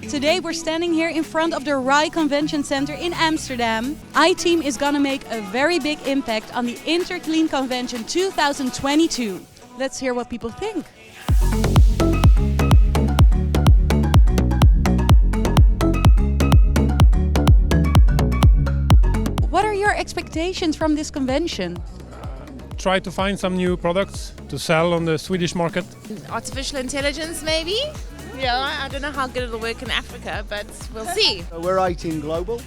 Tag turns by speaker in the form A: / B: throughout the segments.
A: Today we're standing here in front of the RAI Convention Center in Amsterdam. iTeam is gonna make a very big impact on the Interclean Convention 2022. Let's hear what people think. What are your expectations from this convention?
B: Try to find some new products to sell on the Swedish market.
C: Artificial intelligence, maybe? Yeah, I don't know how good it'll work in Africa, but we'll see.
D: We're iTeam Global.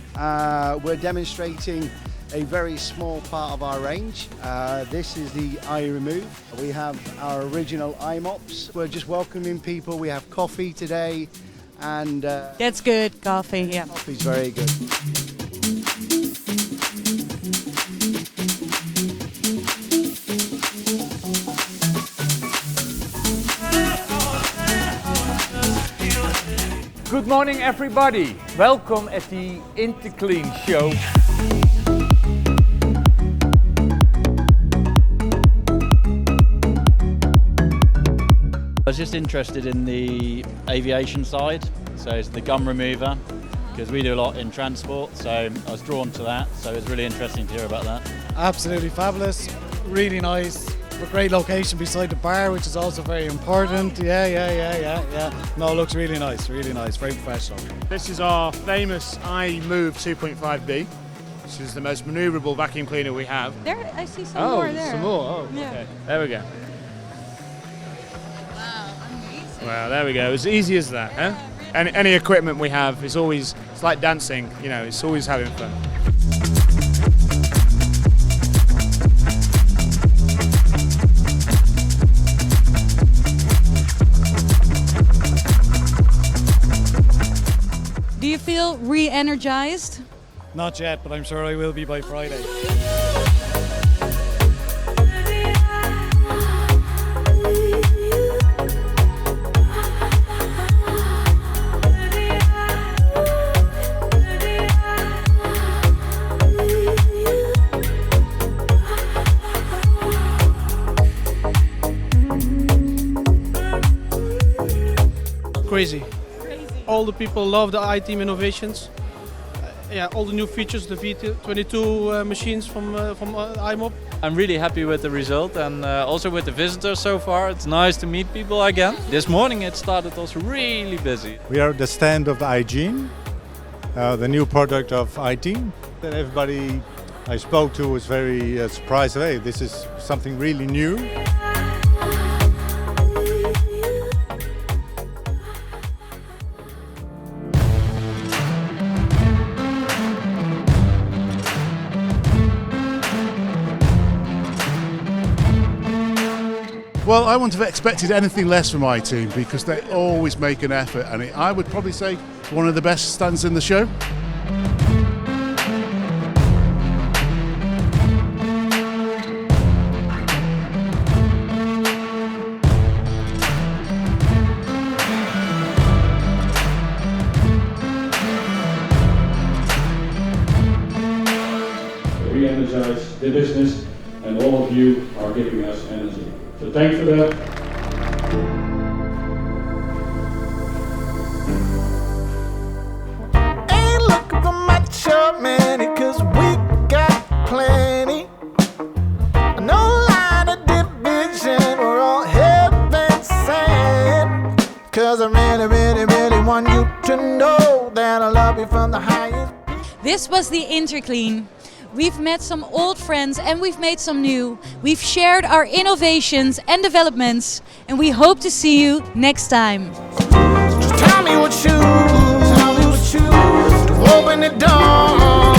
D: We're demonstrating a very small part of our range. This is the eye remove. We have our original eye mops. We're just welcoming people. We have coffee today, and
A: That's good, coffee, yeah.
D: coffee's very good.
E: Good morning everybody, welcome at the Interclean show.
F: I was just interested in the aviation side, so it's the gum remover, because we do a lot in transport, so I was drawn to that, so it was really interesting to hear about that.
G: Absolutely fabulous, really nice. A great location beside the bar, which is also very important. Yeah. No, it looks really nice, very professional.
H: This is our famous iMove 2.5B, which is the most manoeuvrable vacuum cleaner we have.
A: There, I see some more there.
H: Some more. Oh,
A: Yeah.
H: okay. There we go.
C: Wow, amazing.
H: Well, there we go. As easy as that, huh? Any equipment we have is always, it's like dancing, you know, it's always having fun.
A: Do you feel re-energized?
G: Not yet, but I'm sure I will be by Friday.
I: Crazy. All the people love the iTeam innovations. Yeah, all the new features, the V22 machines from iMop.
F: I'm really happy with the result and also with the visitors so far. It's nice to meet people again. This morning it started also really busy.
J: We are at the stand of the iGene, the new product of iTeam. And everybody I spoke to was very surprised. Hey, this is something really new.
K: Well, I wouldn't have expected anything less from iTeam because they always make an effort, and I would probably say one of the best stands in the show.
L: Re-energize the business, and all of you are giving us energy. So thanks for that.
M: Ain't looking for much of many, cause we got plenty. No line of division, we're all heaven sent. Cause I really want you to know that I love you from the highest.
A: This was the Interclean. We've met some old friends and we've made some new. We've shared our innovations and developments, and we hope to see you next time.
M: Just tell me what you to open the door.